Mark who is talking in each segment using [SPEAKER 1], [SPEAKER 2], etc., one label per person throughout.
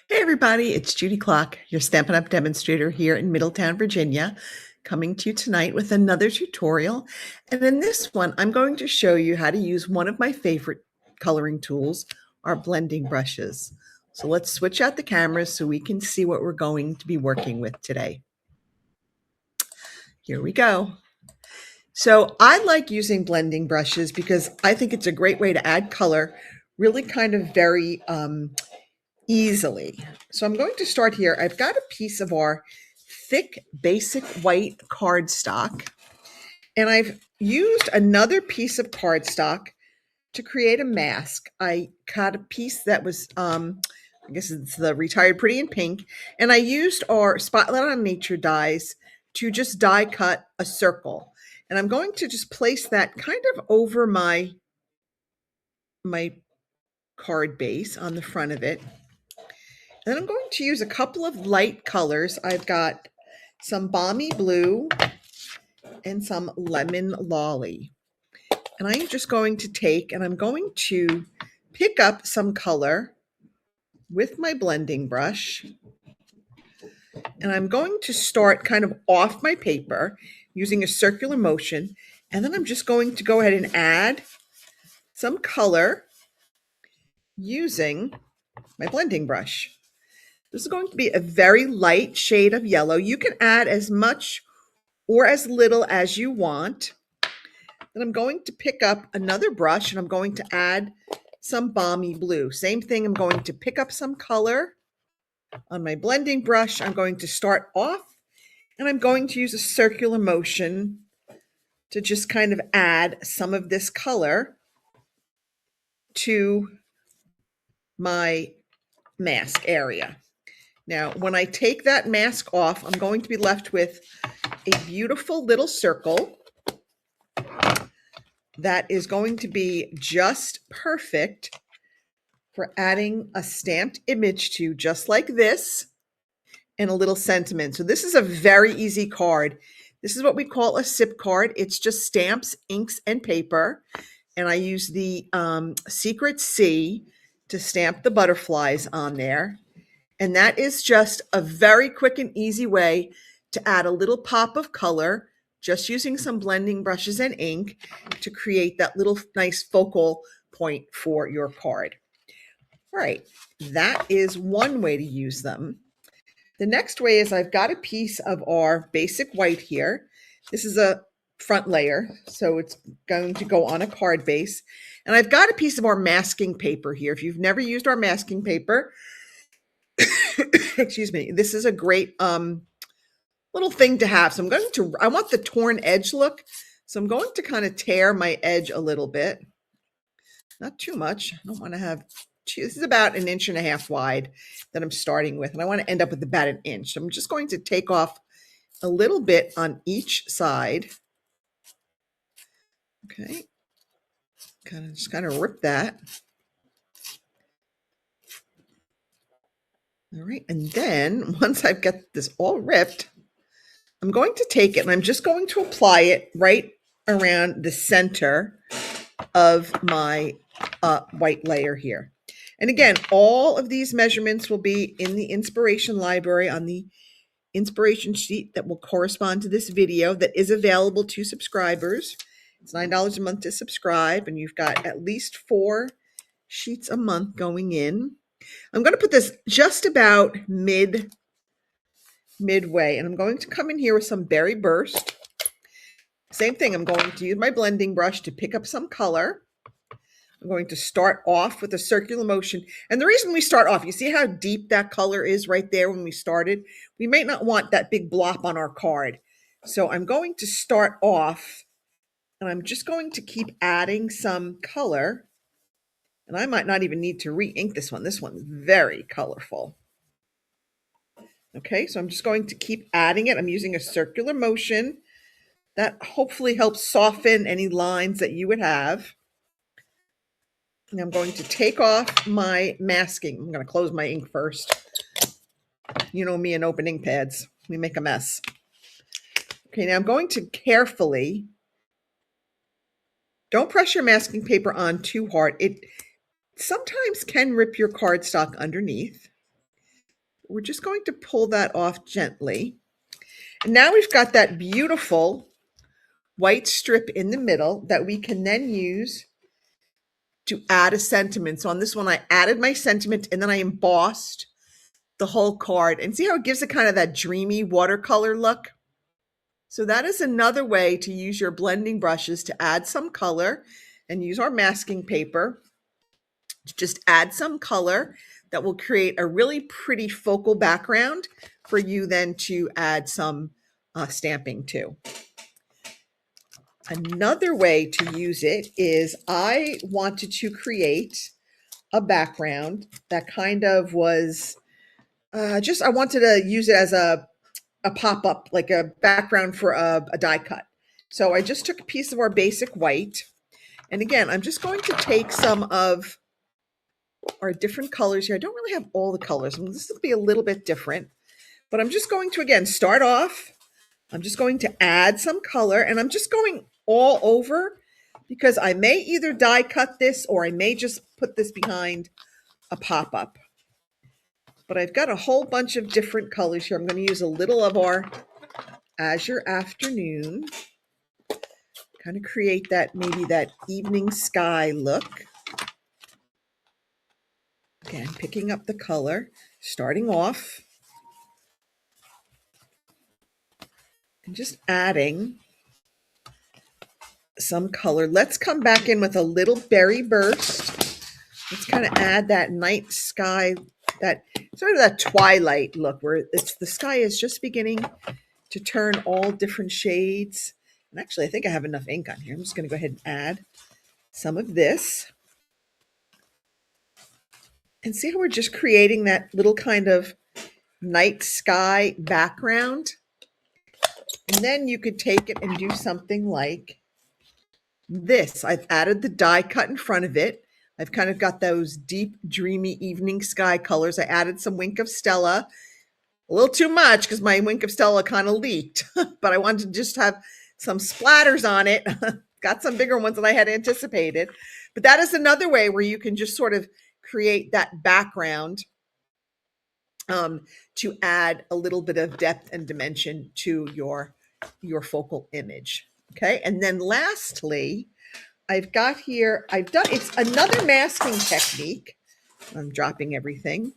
[SPEAKER 1] Hey everybody, it's Judy Clock, your Stampin' Up! Demonstrator here in Middletown, Virginia, coming to you tonight with another tutorial. And in this one, I'm going to show you how to use one of my favorite coloring tools, our blending brushes. So let's switch out the cameras so we can see what we're going to be working with today. Here we go. So I like using blending brushes because I think it's a great way to add color, really kind of very easily. So I'm going to start here. I've got a piece of our thick basic white cardstock, and I've used another piece of cardstock to create a mask. I cut a piece that was I guess it's the Retired Pretty in Pink, and I used our Spotlight on Nature dies to just die cut a circle. And I'm going to just place that kind of over my card base on the front of it. Then I'm going to use a couple of light colors. I've got some Balmy Blue and some Lemon Lolly. And I'm just going to take and I'm going to pick up some color with my blending brush. And I'm going to start kind of off my paper using a circular motion. And then I'm just going to go ahead and add some color using my blending brush. This is going to be a very light shade of yellow. You can add as much or as little as you want. Then I'm going to pick up another brush and I'm going to add some Balmy Blue. Same thing, I'm going to pick up some color on my blending brush. I'm going to start off and I'm going to use a circular motion to just kind of add some of this color to my mask area. Now, when I take that mask off, I'm going to be left with a beautiful little circle that is going to be just perfect for adding a stamped image to, just like this, and a little sentiment. So this is a very easy card. This is what we call a SIP card. It's just stamps, inks, and paper. And I use the Secret C to stamp the butterflies on there. And that is just a very quick and easy way to add a little pop of color, just using some blending brushes and ink to create that little nice focal point for your card. All right, that is one way to use them. The next way is I've got a piece of our basic white here. This is a front layer, so it's going to go on a card base. And I've got a piece of our masking paper here. If you've never used our masking paper, excuse me, this is a great little thing to have. So I want the torn edge look. So I'm going to kind of tear my edge a little bit. Not too much. I don't want to have this is about 1.5 inches wide that I'm starting with. And I want to end up with about 1 inch. So I'm just going to take off a little bit on each side. Okay. Just kind of rip that. All right. And then once I've got this all ripped, I'm going to take it and I'm just going to apply it right around the center of my white layer here. And again, all of these measurements will be in the inspiration library on the inspiration sheet that will correspond to this video that is available to subscribers. It's $9 a month to subscribe, and you've got at least 4 sheets a month going in. I'm going to put this just about midway, and I'm going to come in here with some Berry Burst. Same thing, I'm going to use my blending brush to pick up some color. I'm going to start off with a circular motion. And the reason we start off, you see how deep that color is right there when we started? We may not want that big blop on our card. So I'm going to start off and I'm just going to keep adding some color. And I might not even need to re-ink this one. This one's very colorful. Okay, so I'm just going to keep adding it. I'm using a circular motion that hopefully helps soften any lines that you would have. And I'm going to take off my masking. I'm going to close my ink first. You know me and open ink pads. We make a mess. Okay, now I'm going to carefully, don't press your masking paper on too hard. It sometimes can rip your cardstock underneath. We're just going to pull that off gently. And now we've got that beautiful white strip in the middle that we can then use to add a sentiment. So on this one, I added my sentiment and then I embossed the whole card. And see how it gives it kind of that dreamy watercolor look? So that is another way to use your blending brushes to add some color, and use our masking paper to just add some color that will create a really pretty focal background for you then to add some stamping to. Another way to use it is I wanted to create a background that kind of was I wanted to use it as a pop-up, like a background for a die cut. So I just took a piece of our basic white. And again, I'm just going to take some of our different colors here. I don't really have all the colors. This will be a little bit different. But I'm just going to, again, start off. I'm just going to add some color. And I'm just going all over because I may either die cut this or I may just put this behind a pop-up. But I've got a whole bunch of different colors here. I'm going to use a little of our Azure Afternoon, kind of create that, maybe that evening sky look. Again, picking up the color, starting off, and just adding some color. Let's come back in with a little berry burst. Let's kind of add that night sky, that sort of that twilight look where the sky is just beginning to turn all different shades. And actually, I think I have enough ink on here. I'm just going to go ahead and add some of this. And see how we're just creating that little kind of night sky background? And then you could take it and do something like this. I've added the die cut in front of it. I've kind of got those deep, dreamy evening sky colors. I added some Wink of Stella. A little too much because my Wink of Stella kind of leaked, but I wanted to just have some splatters on it. Got some bigger ones than I had anticipated. But that is another way where you can just sort of create that background to add a little bit of depth and dimension to your focal image. Okay, and then lastly, I've got here, it's another masking technique. I'm dropping everything.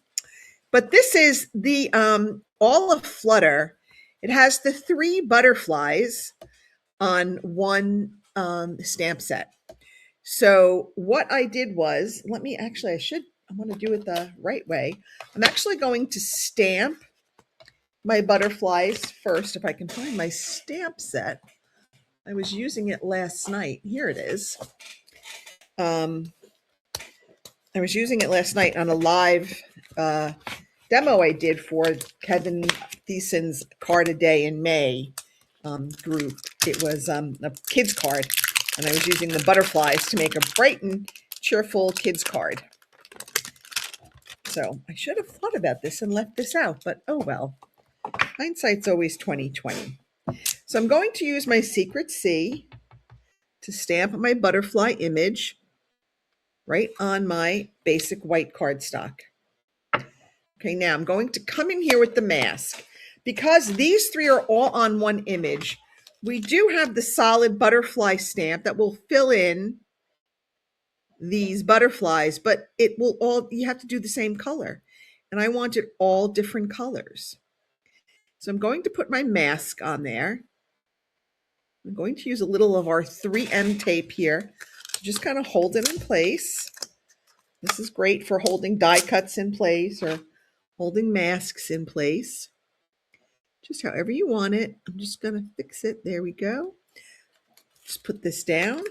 [SPEAKER 1] But this is the all of Flutter. It has the 3 butterflies on one stamp set. So what I did was, I want to do it the right way. I'm actually going to stamp my butterflies first. If I can find my stamp set. I was using it last night. Here it is. I was using it last night on a live demo I did for Kevin Thiessen's Card a Day in May group. It was a kids card, and I was using the butterflies to make a bright and cheerful kids card. So I should have thought about this and left this out, but oh well. Hindsight's always 20/20. So I'm going to use my Secret C to stamp my butterfly image right on my basic white cardstock. Okay, now I'm going to come in here with the mask. Because these 3 are all on one image, we do have the solid butterfly stamp that will fill in these butterflies, but you have to do the same color. And I want it all different colors. So I'm going to put my mask on there. I'm going to use a little of our 3M tape here to just kind of hold it in place. This is great for holding die cuts in place or holding masks in place. Just however you want it. I'm just going to fix it. There we go. Just put this down.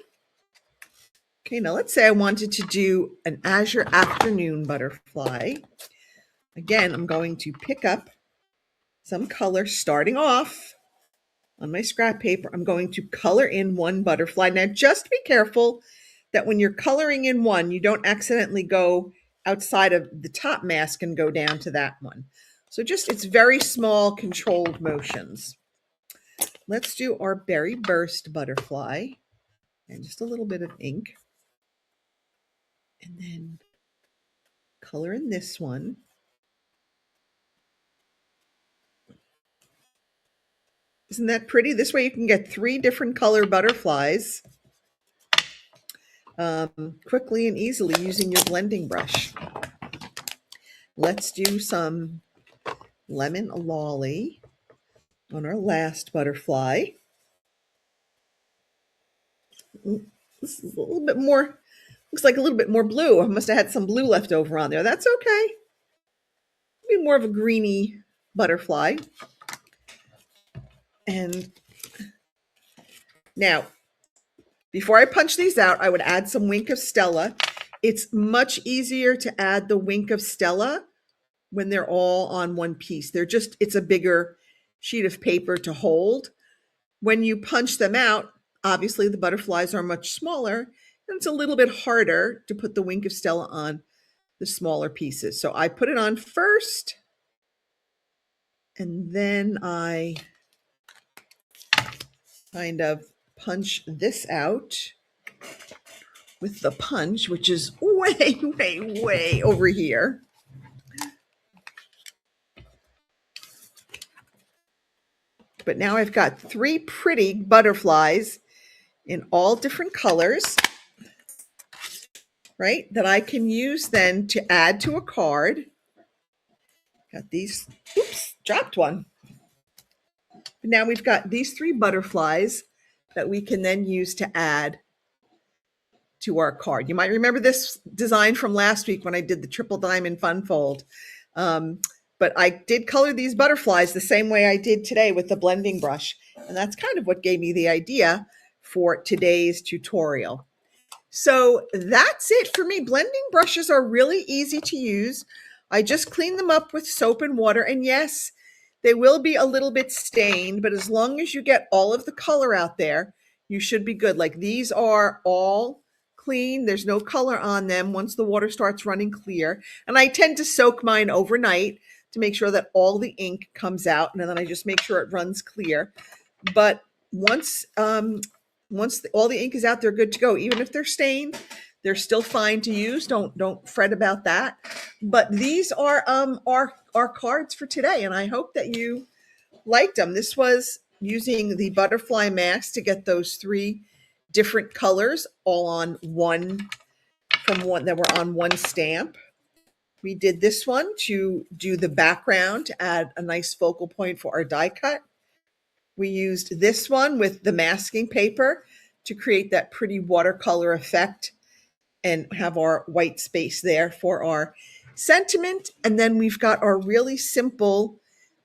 [SPEAKER 1] Okay, now let's say I wanted to do an Azure Afternoon butterfly. Again, I'm going to pick up some color starting off on my scrap paper. I'm going to color in one butterfly. Now, just be careful that when you're coloring in one, you don't accidentally go outside of the top mask and go down to that one. So it's very small controlled motions. Let's do our Berry Burst butterfly and just a little bit of ink. And then color in this one. Isn't that pretty? This way you can get 3 different color butterflies quickly and easily using your blending brush. Let's do some lemon lolly on our last butterfly. This is a little bit more, looks like a little bit more blue. I must have had some blue left over on there. That's okay. Be more of a greeny butterfly. And now, before I punch these out, I would add some Wink of Stella. It's much easier to add the Wink of Stella when they're all on one piece. It's a bigger sheet of paper to hold. When you punch them out, obviously the butterflies are much smaller, and it's a little bit harder to put the Wink of Stella on the smaller pieces. So I put it on first, and then I kind of punch this out with the punch, which is way, way, way over here. But now I've got 3 pretty butterflies in all different colors, right? That I can use then to add to a card. Got these, oops, dropped one. But now we've got these 3 butterflies that we can then use to add to our card. You might remember this design from last week when I did the triple diamond fun fold. But I did color these butterflies the same way I did today with the blending brush. And that's kind of what gave me the idea for today's tutorial. So that's it for me. Blending brushes are really easy to use. I just clean them up with soap and water. And yes, they will be a little bit stained, but as long as you get all of the color out there, you should be good. Like these are all clean. There's no color on them once the water starts running clear. And I tend to soak mine overnight to make sure that all the ink comes out, and then I just make sure it runs clear. But once all the ink is out, they're good to go. Even if they're stained, they're still fine to use. Don't fret about that. But these are our cards for today, and I hope that you liked them. This was using the butterfly mask to get those 3 different colors all on one that were on one stamp. We did this one to do the background to add a nice focal point for our die cut. We used this one with the masking paper to create that pretty watercolor effect and have our white space there for our sentiment. And then we've got our really simple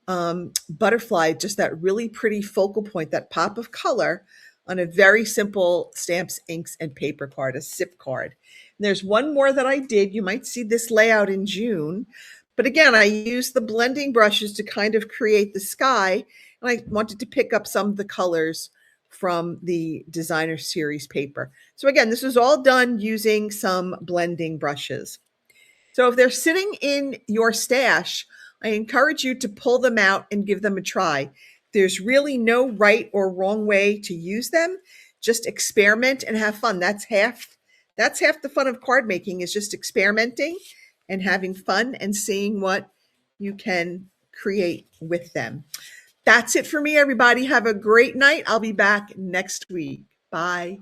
[SPEAKER 1] butterfly, just that really pretty focal point, that pop of color on a very simple stamps, inks, and paper card, a SIP card. And there's one more that I did. You might see this layout in June. But again, I used the blending brushes to kind of create the sky. And I wanted to pick up some of the colors from the designer series paper. So again, this was all done using some blending brushes. So if they're sitting in your stash, I encourage you to pull them out and give them a try. There's really no right or wrong way to use them. Just experiment and have fun. That's half the fun of card making, is just experimenting and having fun and seeing what you can create with them. That's it for me, everybody. Have a great night. I'll be back next week. Bye.